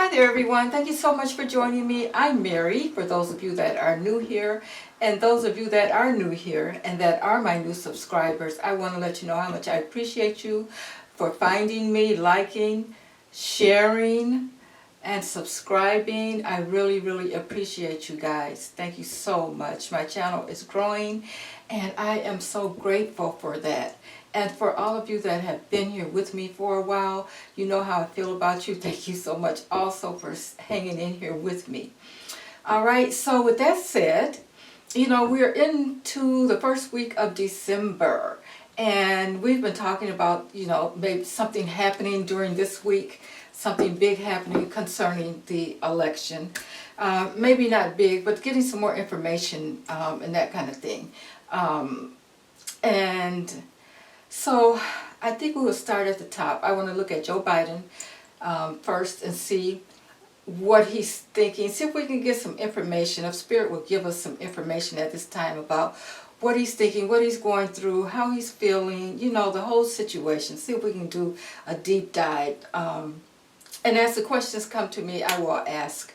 Hi there everyone, thank you so much for joining me. I'm Mary, for those of you that are new here, and those of you that are new here and that are my new subscribers, I want to let you know how much I appreciate you for finding me, liking, sharing, and subscribing. I really appreciate you guys. Thank you so much. My channel is growing and I am so grateful for that. And for all of you that have been here with me for a while, you know how I feel about you. Thank you so much also for hanging in here with me. All right, so with that said, you know, we're into the first week of December. And we've been talking about, you know, maybe something happening during this week, something big happening concerning the election. Maybe not big, but getting some more information and that kind of thing. And so I think we will start at the top. I want to look at Joe Biden first and see what he's thinking. See if we can get some information. If Spirit will give us some information at this time about what he's thinking, what he's going through, how he's feeling, you know, the whole situation. See if we can do a deep dive. And as the questions come to me, I will ask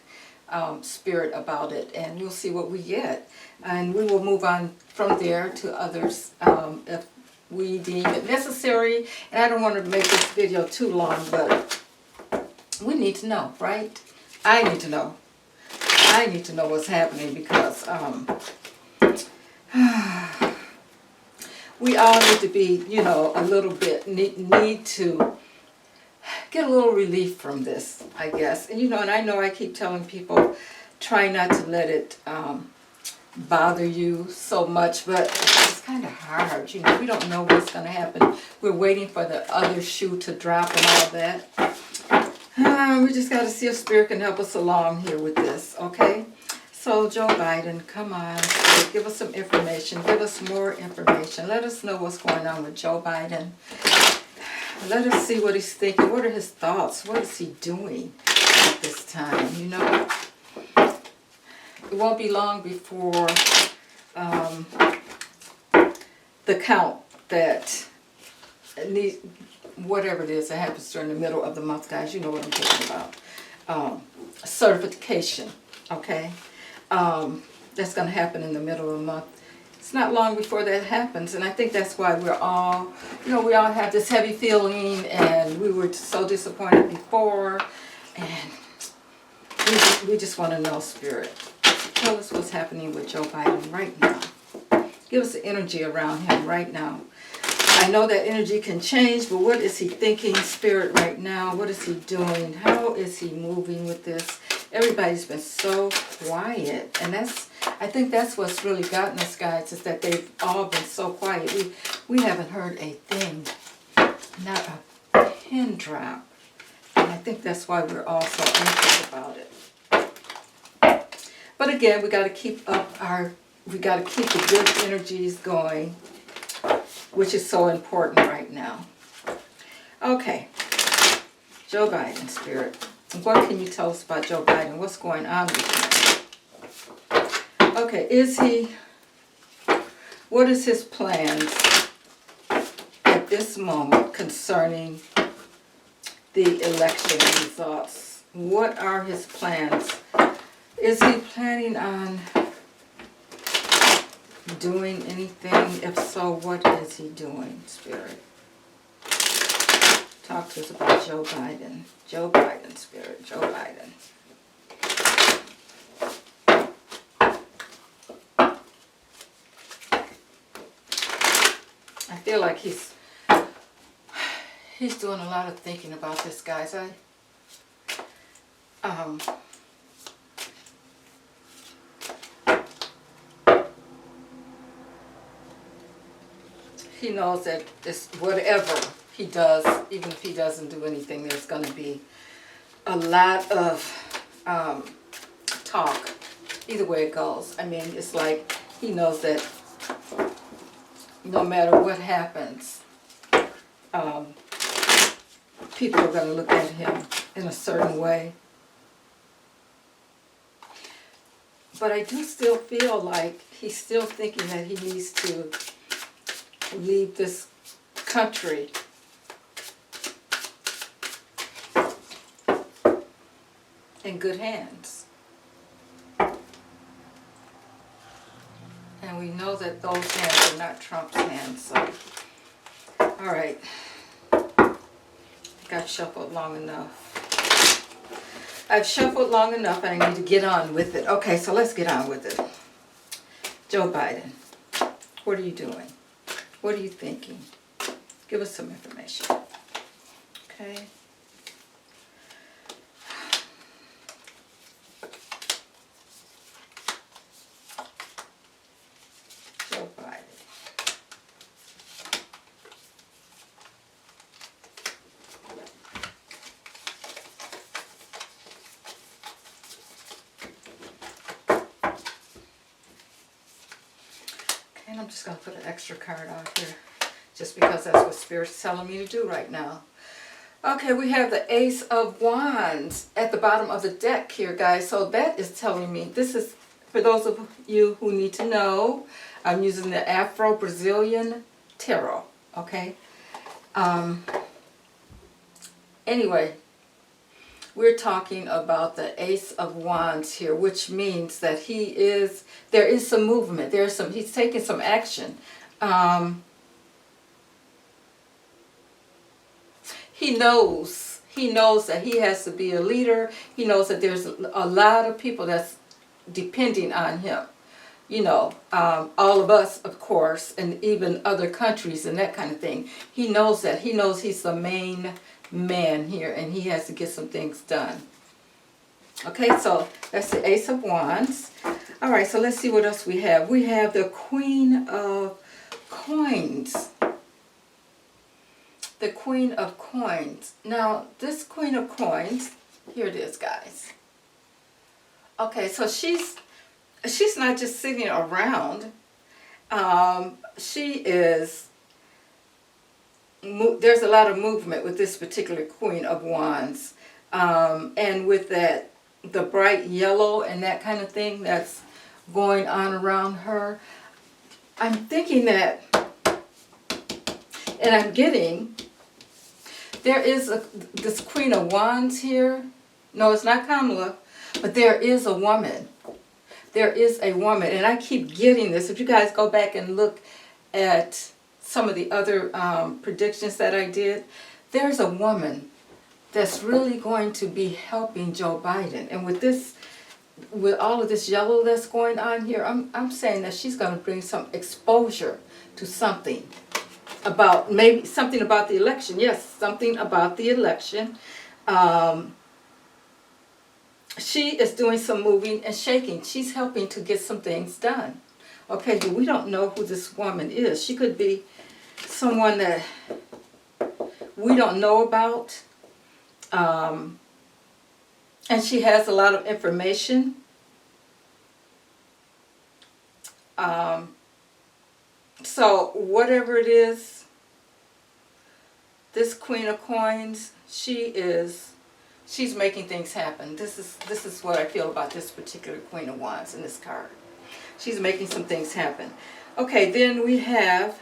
Spirit about it, and we'll see what we get. And we will move on from there to others if we deem it necessary. And I don't want to make this video too long, but we need to know, right? I need to know. I need to know what's happening because we all need to be, you know, a little bit, need to get a little relief from this, I guess. And you know, and I know I keep telling people, try not to let it bother you so much, but it's kind of hard. You know, we don't know what's going to happen. We're waiting for the other shoe to drop and all that. We just got to see if Spirit can help us along here with this, okay? So Joe Biden, come on, Spirit, give us some information. Give us more information. Let us know what's going on with Joe Biden. Let us see what he's thinking. What are his thoughts? What is he doing at this time, you know? It won't be long before the count that needs, whatever it is that happens during the middle of the month, guys. You know what I'm talking about. Certification, okay? That's going to happen in the middle of the month. It's not long before that happens, and I think that's why we're all, you know, we all have this heavy feeling, and we were so disappointed before, and we just want to know, Spirit. Tell us what's happening with Joe Biden right now. Give us the energy around him right now. I know that energy can change, but what is he thinking, Spirit, right now? What is he doing? How is he moving with this? Everybody's been so quiet, and I think that's what's really gotten us, guys, is that they've all been so quiet. We haven't heard a thing, not a pin drop, and I think that's why we're all so anxious about it. But again, we got to keep the good energies going, which is so important right now. Okay, Joe Biden, Spirit. What can you tell us about Joe Biden? What's going on with him? Okay, what is his plans at this moment concerning the election results? What are his plans? Is he planning on doing anything? If so, what is he doing, Spirit? Talk to us about Joe Biden. Joe Biden, Spirit. Joe Biden. I feel like he's doing a lot of thinking about this, guys. He knows that it's whatever he does, even if he doesn't do anything, there's going to be a lot of talk either way it goes. I mean, it's like he knows that no matter what happens, people are going to look at him in a certain way. But I do still feel like he's still thinking that he needs to leave this country in good hands. And we know that those hands are not Trump's hands, so. All right. I think I've shuffled long enough. I've shuffled long enough and I need to get on with it. Okay, so let's get on with it. Joe Biden, what are you doing? What are you thinking? Give us some information. Okay. Joe Biden. And I'm just going to put an extra card out here, just because that's what Spirit's telling me to do right now. Okay, we have the Ace of Wands at the bottom of the deck here, guys. So that is telling me, this is, for those of you who need to know, I'm using the Afro-Brazilian Tarot, okay? Anyway, we're talking about the Ace of Wands here, which means that there is some movement. He's taking some action. He knows that he has to be a leader. He knows that there's a lot of people that's depending on him. You know, all of us, of course, and even other countries and that kind of thing. He knows that. He knows he's the main man here and he has to get some things done. Okay, so that's the Ace of Wands. All right, so let's see what else we have. We have the Queen of Coins. The Queen of Coins. Now, this Queen of Coins, here it is, guys. Okay, so she's not just sitting around. There's a lot of movement with this particular Queen of Wands. And with that, the bright yellow and that kind of thing that's going on around her, I'm thinking that, and I'm getting, there is this Queen of Wands here. No, it's not Kamala, but there is a woman. There is a woman, and I keep getting this. If you guys go back and look at some of the other predictions that I did, there's a woman that's really going to be helping Joe Biden. And with all of this yellow that's going on here, I'm saying that she's going to bring some exposure to something about, maybe something about the election. Yes, something about the election. She is doing some moving and shaking. She's helping to get some things done. Okay, but we don't know who this woman is. She could be someone that we don't know about. And she has a lot of information. So whatever it is, this Queen of Coins, she's making things happen. This is what I feel about this particular Queen of Wands in this card. She's making some things happen. Okay, then we have,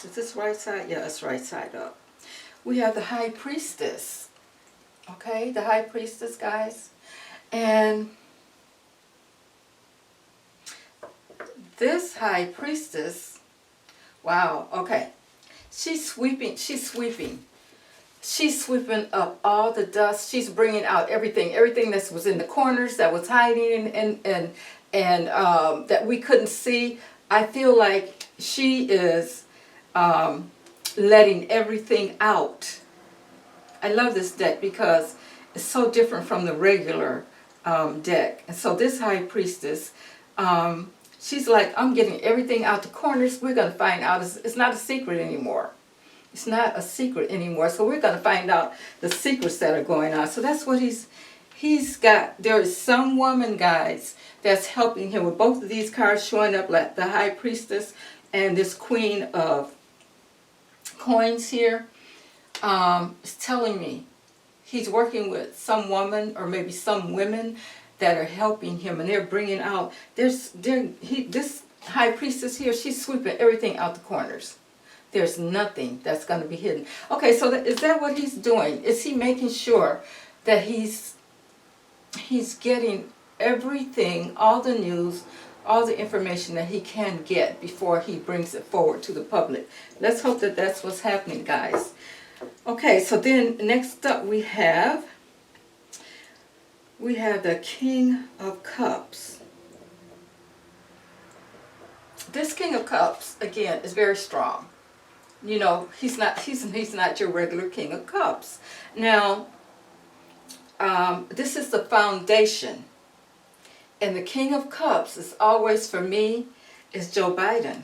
is this right side? Yeah, it's right side up. We have the High Priestess. Okay, the High Priestess, guys. And this High Priestess, wow, okay. She's sweeping up all the dust. She's bringing out everything that was in the corners, that was hiding and that we couldn't see. I feel like she is letting everything out. I love this deck because it's so different from the regular deck. And so this High Priestess, she's like, I'm getting everything out the corners. We're going to find out. It's not a secret anymore. It's not a secret anymore. So we're going to find out the secrets that are going on. So that's what he's got. There is some woman, guys, that's helping him with both of these cards showing up, like the High Priestess and this Queen of Coins here. It's telling me he's working with some woman or maybe some women that are helping him, and they're bringing out, this High Priestess here, she's sweeping everything out the corners. There's nothing that's going to be hidden. Okay, so is that what he's doing? Is he making sure that he's getting everything, all the news, all the information that he can get before he brings it forward to the public? Let's hope that that's what's happening, guys. Okay, so then next up we have the King of Cups. This King of Cups, again, is very strong. You know, he's not your regular King of Cups. Now, this is the foundation. And the King of Cups is always, for me, is Joe Biden.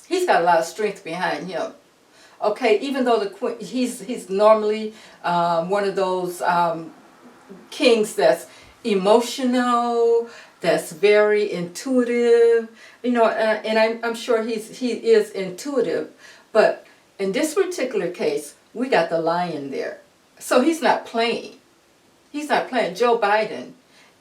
He's got a lot of strength behind him. Okay, even though he's normally one of those kings that's emotional, that's very intuitive, you know, and I'm sure he is intuitive, but in this particular case, we got the lion there. So he's not playing. He's not playing. Joe Biden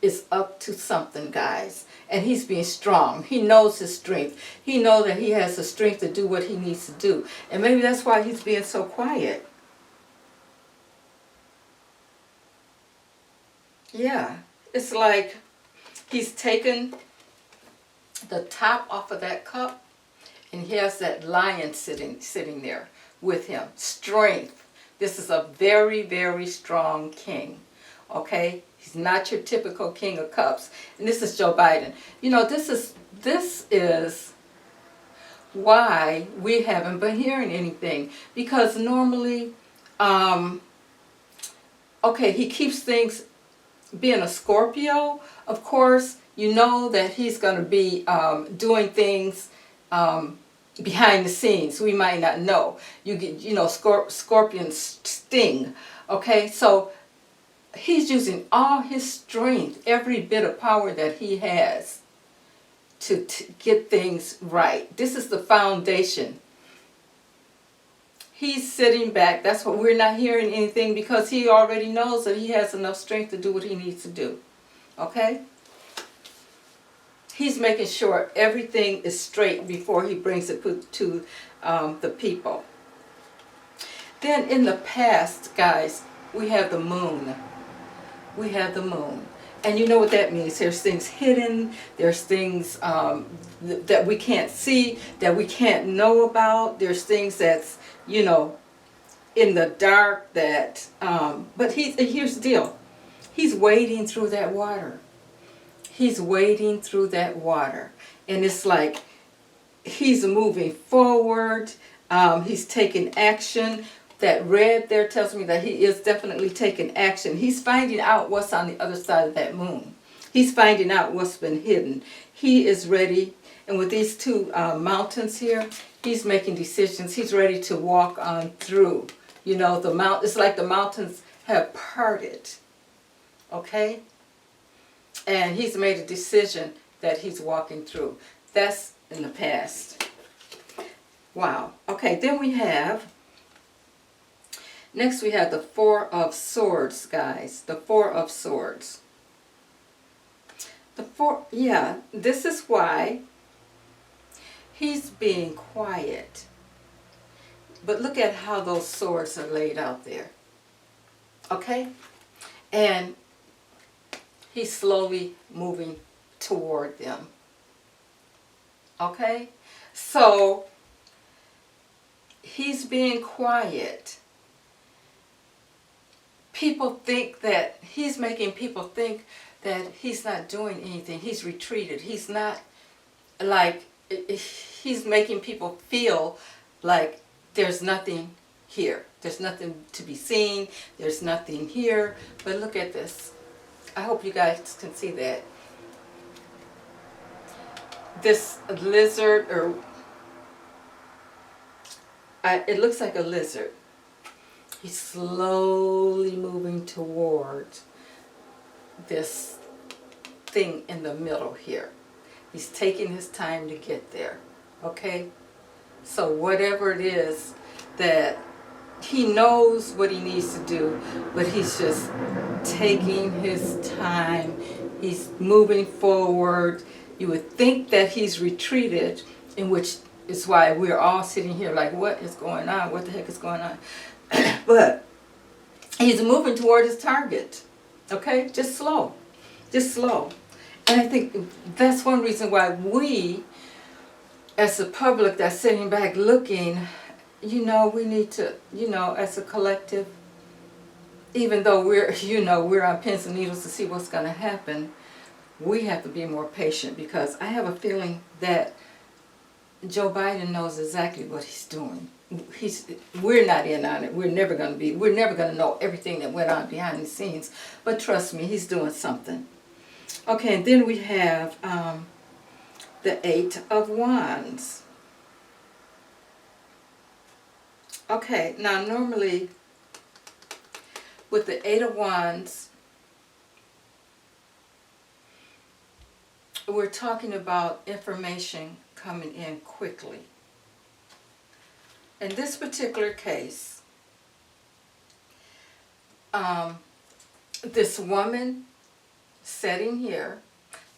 is up to something, guys, and he's being strong. He knows his strength. He knows that he has the strength to do what he needs to do, and maybe that's why he's being so quiet. Yeah, it's like he's taken the top off of that cup, and he has that lion sitting there with him. Strength. This is a very, very strong king. Okay, he's not your typical King of Cups, and this is Joe Biden. You know, this is why we haven't been hearing anything, because normally, okay, he keeps things. Being a Scorpio, of course, you know that he's going to be doing things behind the scenes. We might not know. You get, you know, scorpions sting. Okay, so he's using all his strength, every bit of power that he has to get things right. This is the foundation. He's sitting back. That's what we're not hearing anything, because he already knows that he has enough strength to do what he needs to do. Okay? He's making sure everything is straight before he brings it to the people. Then in the past, guys, we have the moon. We have the moon. And you know what that means. There's things hidden. There's things that we can't see, that we can't know about. There's things that's, you know, in the dark that, but here's the deal. He's wading through that water. He's wading through that water. And it's like he's moving forward. He's taking action. That red there tells me that he is definitely taking action. He's finding out what's on the other side of that moon. He's finding out what's been hidden. He is ready. And with these two mountains here, he's making decisions. He's ready to walk on through. You know, it's like the mountains have parted. Okay? And he's made a decision that he's walking through. That's in the past. Wow. Okay, then we have, next we have the Four of Swords, guys. The Four of Swords. This is why he's being quiet. But look at how those swords are laid out there. Okay? And he's slowly moving toward them. Okay? So, he's being quiet. People think that he's making people think that he's not doing anything. He's retreated. He's not, like, he's making people feel like there's nothing here. There's nothing to be seen. There's nothing here. But look at this. I hope you guys can see that. This lizard, or it looks like a lizard. He's slowly moving towards this thing in the middle here. He's taking his time to get there. Okay? So whatever it is that he knows what he needs to do, but he's just taking his time. He's moving forward. You would think that he's retreated, in which it's why we're all sitting here like, what is going on? What the heck is going on? But he's moving toward his target. Okay? Just slow. Just slow. And I think that's one reason why we, as the public that's sitting back looking, we need to, as a collective, even though we're on pins and needles to see what's going to happen, we have to be more patient, because I have a feeling that Joe Biden knows exactly what he's doing. We're not in on it. We're never going to know everything that went on behind the scenes. But trust me, he's doing something. Okay, and then we have the Eight of Wands. Okay, now normally with the Eight of Wands, we're talking about information coming in quickly. In this particular case, this woman sitting here,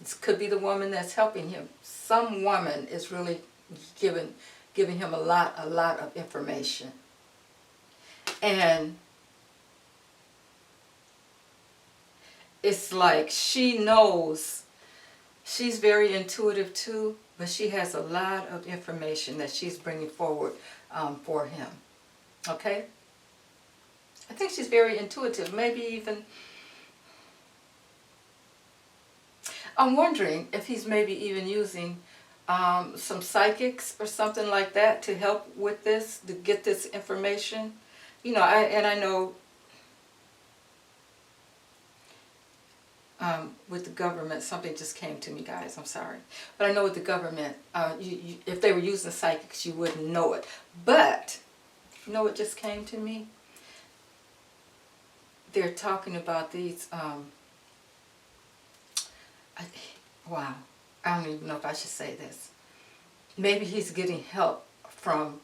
this could be the woman that's helping him. Some woman is really giving him a lot of information. And it's like she knows, she's very intuitive too, but she has a lot of information that she's bringing forward for him. Okay? I think she's very intuitive. Maybe even, I'm wondering if he's maybe even using some psychics or something like that to help with this, to get this information. I know with the government, something just came to me, guys, I'm sorry. But I know with the government, if they were using psychics, you wouldn't know it. But, you know what just came to me? They're talking about these, wow, I don't even know if I should say this. Maybe he's getting help from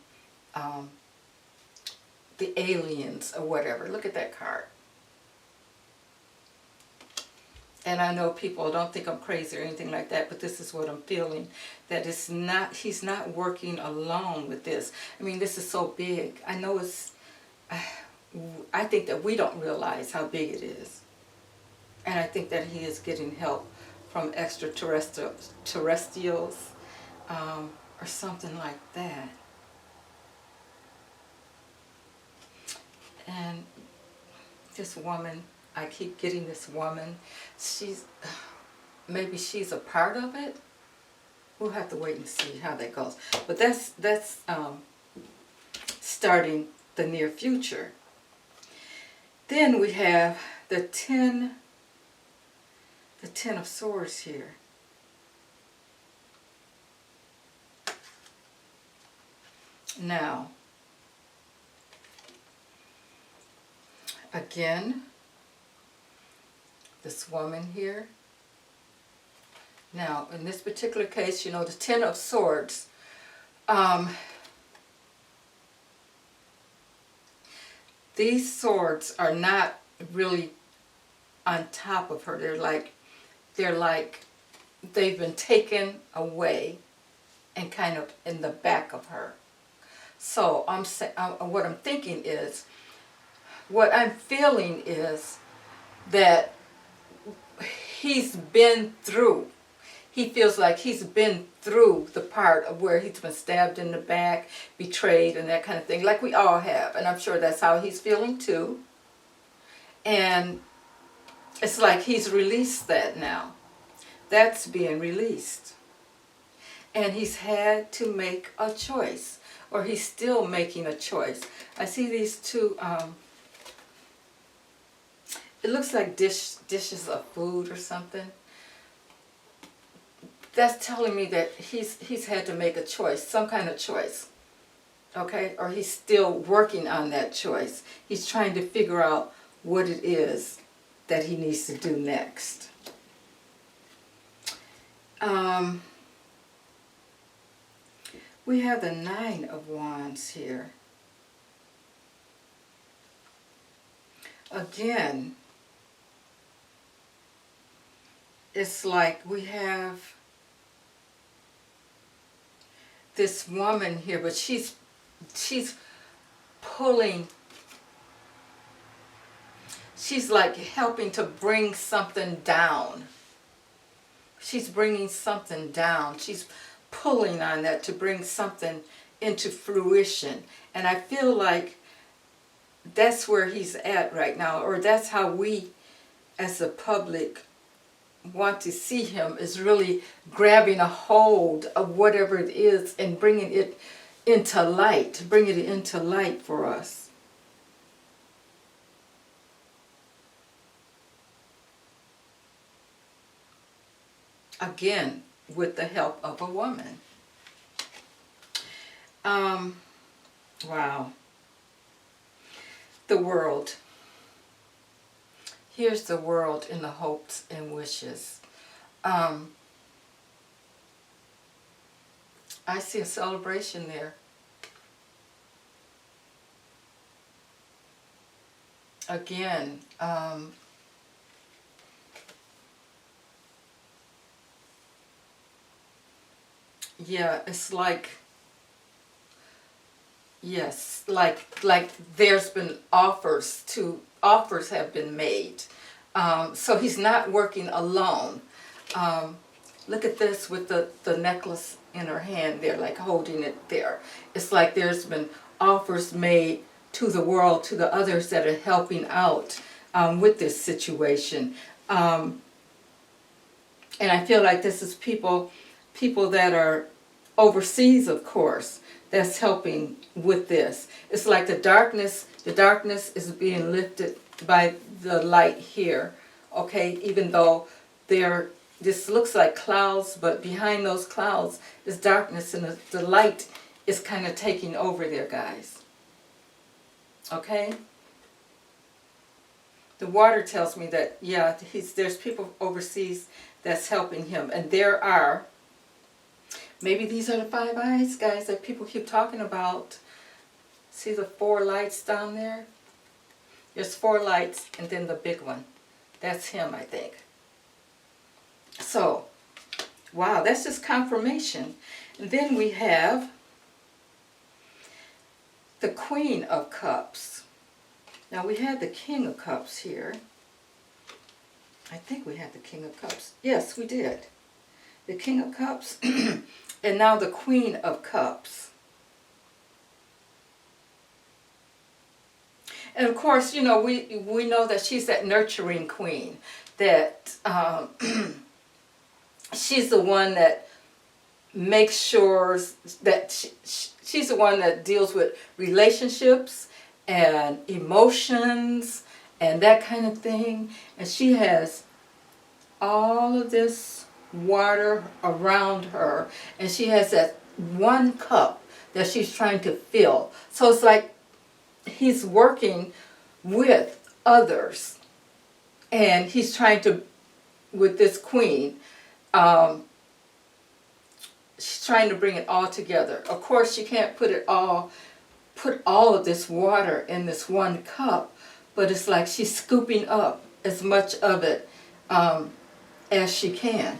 the aliens or whatever. Look at that card. And I know people don't think I'm crazy or anything like that, but this is what I'm feeling. That he's not working alone with this. I mean, this is so big. I know I think that we don't realize how big it is. And I think that he is getting help from extraterrestrials or something like that. And this woman, I keep getting this woman, maybe she's a part of it. We'll have to wait and see how that goes. But that's starting the near future. Then we have the Ten of Swords here. Now, again, this woman here. Now, in this particular case, the Ten of Swords, these swords are not really on top of her. They're like they've been taken away and kind of in the back of her. So what I'm thinking is, what I'm feeling is that he's been through. He feels like he's been through the part of where he's been stabbed in the back, betrayed, and that kind of thing, like we all have. And I'm sure that's how he's feeling too. And it's like he's released that now. That's being released. And he's had to make a choice, or he's still making a choice. I see these two, it looks like dishes of food or something. That's telling me that he's had to make a choice, some kind of choice, okay? Or he's still working on that choice. He's trying to figure out what it is that he needs to do next. We have the Nine of Wands here. Again, it's like we have this woman here, but she's pulling, she's like helping to bring something down. She's bringing something down. She's pulling on that to bring something into fruition. And I feel like that's where he's at right now, or that's how we as the public want to see him, is really grabbing a hold of whatever it is and bringing it into light, bringing it into light for us. Again, with the help of a woman. Wow. The world. Here's the world in the hopes and wishes. I see a celebration there. Again, yeah, it's like, yes, like there's been offers have been made. So he's not working alone. Look at this with the necklace in her hand there, like holding it there. It's like there's been offers made to the world, to the others that are helping out with this situation. And I feel like this is people that are overseas, of course, that's helping with this. It's like the darkness is being lifted by the light here, okay? Even though this looks like clouds, but behind those clouds is darkness, and the light is kind of taking over there, guys. Okay? The water tells me that, yeah, there's people overseas that's helping him. And there are, maybe these are the 5 eyes, guys, that people keep talking about. See the 4 lights down there? There's 4 lights, and then the big one. That's him, I think. So, wow, that's just confirmation. And then we have the Queen of Cups. Now, we had the King of Cups here. I think we had the King of Cups. Yes, we did. The King of Cups. And now the Queen of Cups. And of course, you know, we know that she's that nurturing queen. That she's the one that makes sure that she's the one that deals with relationships and emotions and that kind of thing. And she has all of this water around her, and she has that one cup that she's trying to fill. So it's like he's working with others, and he's trying to, with this queen, she's trying to bring it all together. Of course, she can't put all of this water in this one cup, but it's like she's scooping up as much of it as she can.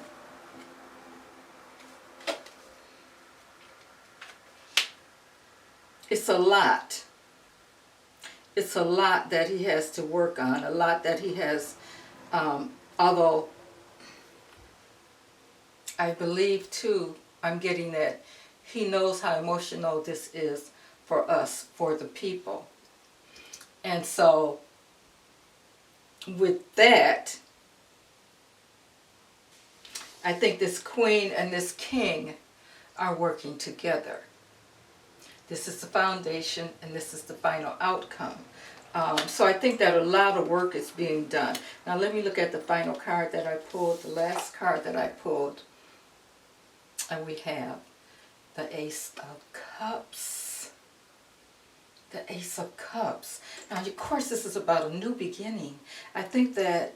It's a lot. It's a lot that he has to work on, a lot that he has, although I believe too, I'm getting that he knows how emotional this is for us, for the people. And so, with that, I think this queen and this king are working together. This is the foundation, and this is the final outcome. So I think that a lot of work is being done. Now let me look at the final card that I pulled, the last card that I pulled. And we have the Ace of Cups. The Ace of Cups. Now, of course, this is about a new beginning. I think that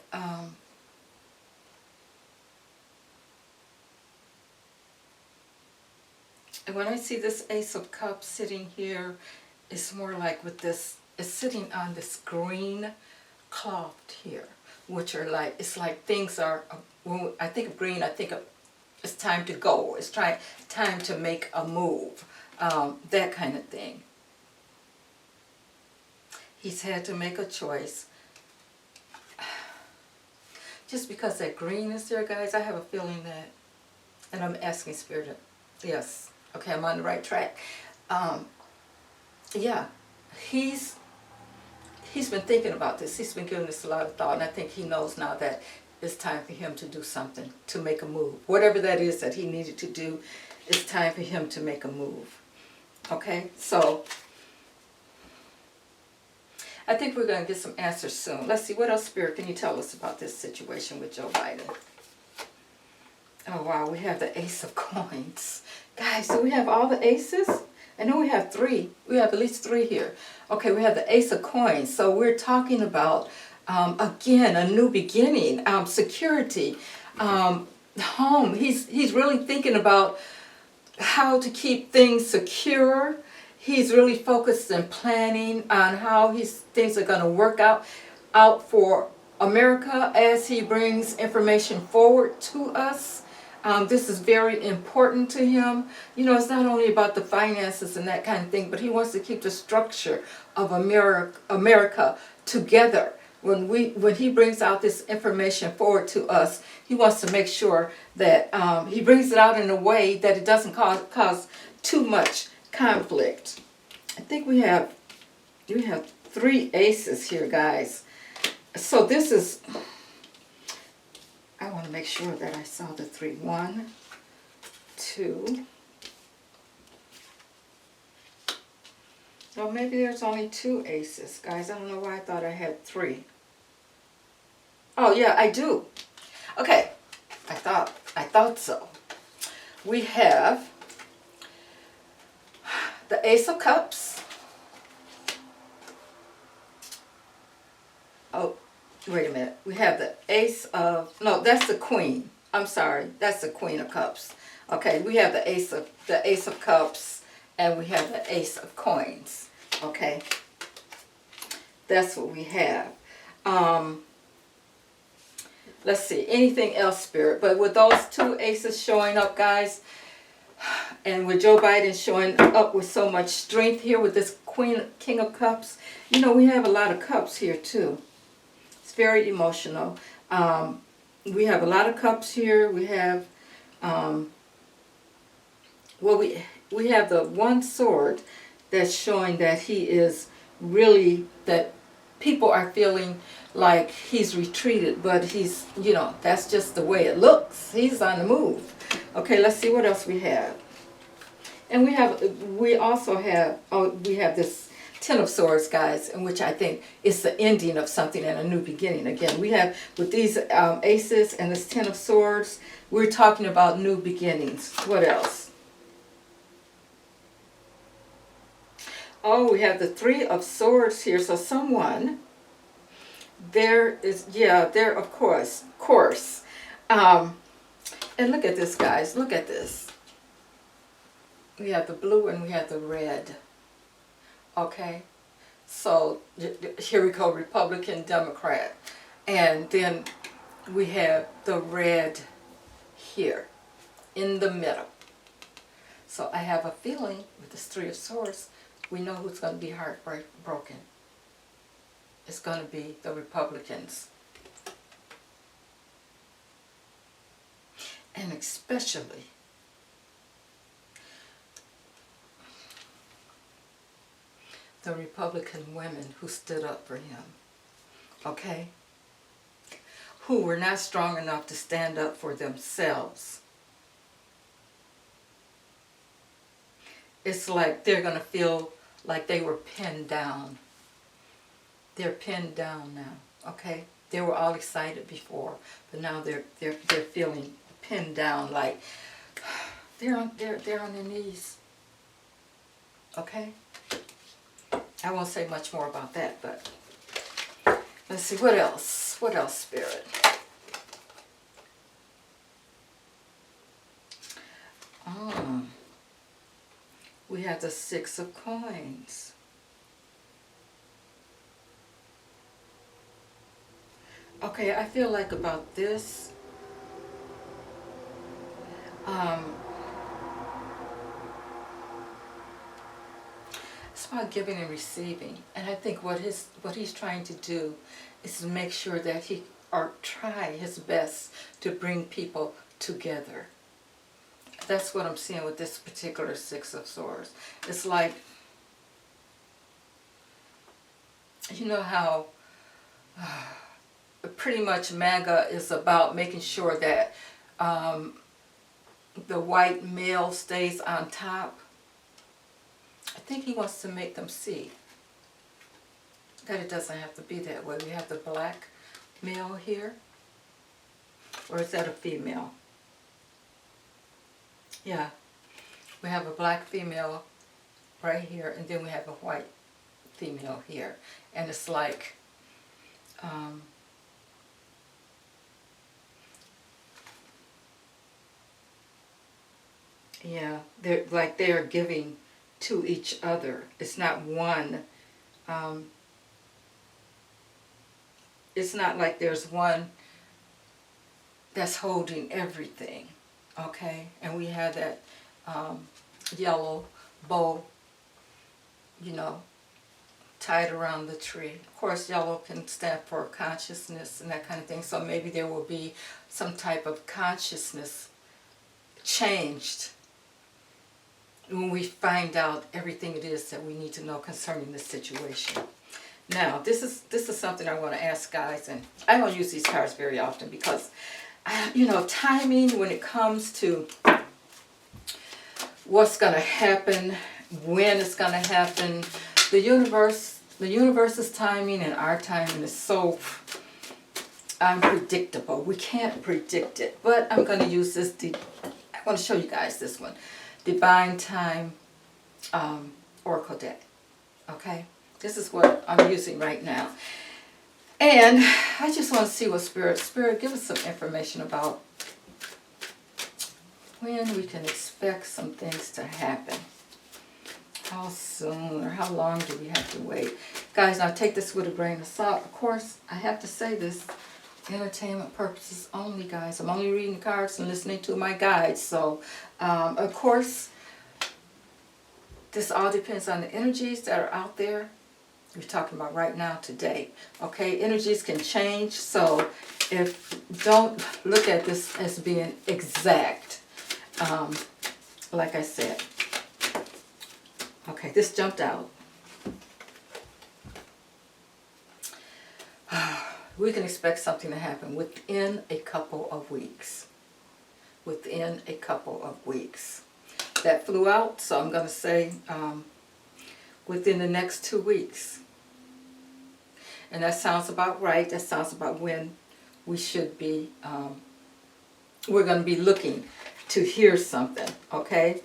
and when I see this Ace of Cups sitting here, it's more like with this, it's sitting on this green cloth here, which are like, it's like things are, when I think of green, I think of It's time to go. It's time to make a move. That kind of thing. He's had to make a choice. Just because that green is there, guys, I have a feeling that, and I'm asking Spirit, yes, okay, I'm on the right track. Yeah, he's been thinking about this. He's been giving this a lot of thought, and I think he knows now that it's time for him to do something, to make a move. Whatever that is that he needed to do, it's time for him to make a move. Okay, so I think we're going to get some answers soon. Let's see, what else, Spirit, can you tell us about this situation with Joe Biden? Oh, wow, we have the Ace of Coins. Guys, do we have all the aces? I know we have three. We have at least three here. Okay, we have the Ace of Coins. So we're talking about, again, a new beginning, security, home. He's really thinking about how to keep things secure. He's really focused and planning on how things are going to work out for America as he brings information forward to us. This is very important to him. You know, it's not only about the finances and that kind of thing, but he wants to keep the structure of America together. When he brings out this information forward to us, he wants to make sure that he brings it out in a way that it doesn't cause too much conflict. I think we have three aces here, guys. So this is, I want to make sure that I saw the three. 1, 2. Well, maybe there's only 2 aces, guys. I don't know why I thought I had 3. Oh yeah, I do. Okay, I thought so. We have the Ace of Cups. Oh, wait a minute. We have the Ace of, no, that's the Queen. I'm sorry, that's the Queen of Cups. Okay, we have the Ace of Cups, and we have the Ace of Coins. Okay, that's what we have. Let's see, anything else, Spirit? But with those 2 aces showing up, guys, and with Joe Biden showing up with so much strength here with this King of Cups, you know, we have a lot of cups here too. It's very emotional. We have a lot of cups here. We have, well, we have the one sword that's showing that he is really, that people are feeling like he's retreated, but he's, you know, that's just the way it looks. He's on the move. Okay, let's see what else we have. And we also have, oh, we have this 10 of Swords, guys, in which I think is the ending of something and a new beginning. Again, we have, with these aces and this 10 of Swords, we're talking about new beginnings. What else? Oh, we have the 3 of Swords here. So someone, there is, yeah, there, of course. And look at this, guys. Look at this. We have the blue and we have the red. Okay? So here we go, Republican, Democrat. And then we have the red here in the middle. So I have a feeling with this 3 of Swords, we know who's going to be heartbroken. It's going to be the Republicans. And especially the Republican women who stood up for him. Okay? Who were not strong enough to stand up for themselves. It's like they're going to feel like they were pinned down. They're pinned down now, okay? They were all excited before, but now they're feeling pinned down, like they're on their knees. Okay? I won't say much more about that, but let's see, what else? What else, Spirit? We have the 6 of Coins. Okay, I feel like about this, Um, it's about giving and receiving, and I think what he's trying to do is to make sure that he or try his best to bring people together. That's what I'm seeing with this particular Six of Swords. It's like, you know how pretty much MAGA is about making sure that the white male stays on top. I think he wants to make them see that it doesn't have to be that way. We have the black male here, or is that a female? Yeah, we have a black female right here, and then we have a white female here, and it's like yeah, they're like they are giving to each other. It's not one. It's not like there's one that's holding everything, okay? And we have that yellow bow, you know, tied around the tree. Of course, yellow can stand for consciousness and that kind of thing, so maybe there will be some type of consciousness changed when we find out everything it is that we need to know concerning this situation. Now, this is something I want to ask guys, and I don't use these cards very often because, you know, timing when it comes to what's going to happen, when it's going to happen, the universe's timing and our timing is so unpredictable. We can't predict it, but I'm going to use this. I want to show you guys this one, Divine Time Oracle deck. Okay. This is what I'm using right now. And I just want to see what Spirit, give us some information about when we can expect some things to happen. How soon or how long do we have to wait? Guys, now take this with a grain of salt. Of course, I have to say this, entertainment purposes only, guys. I'm only reading the cards and listening to my guides. So, of course, this all depends on the energies that are out there. We're talking about right now, today. Okay, energies can change, so don't look at this as being exact. Like I said. Okay, this jumped out. We can expect something to happen within a couple of weeks. Within a couple of weeks. That flew out, so I'm going to say within the next 2 weeks. And that sounds about right. That sounds about when we should be, we're going to be looking to hear something, okay?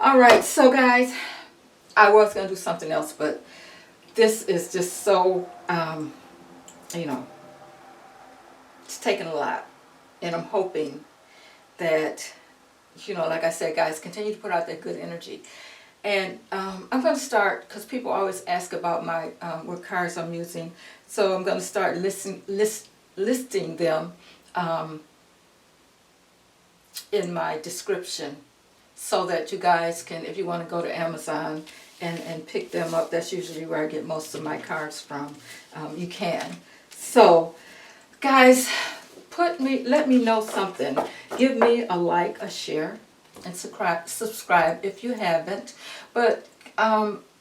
All right, so guys, I was going to do something else, but this is just so, you know, it's taken a lot. And I'm hoping that, you know, like I said, guys, continue to put out that good energy. And I'm going to start, because people always ask about my what cards I'm using. So I'm going to start listing them in my description, so that you guys can, if you want to go to Amazon and pick them up, that's usually where I get most of my cards from. You can. So, guys, let me know something. Give me a like, a share, and subscribe if you haven't. But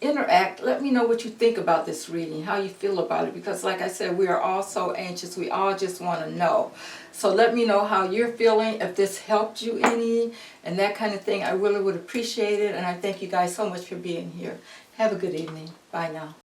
interact. Let me know what you think about this reading, how you feel about it, because like I said, we are all so anxious. We all just want to know. So let me know how you're feeling, if this helped you any, and that kind of thing. I really would appreciate it, and I thank you guys so much for being here. Have a good evening. Bye now.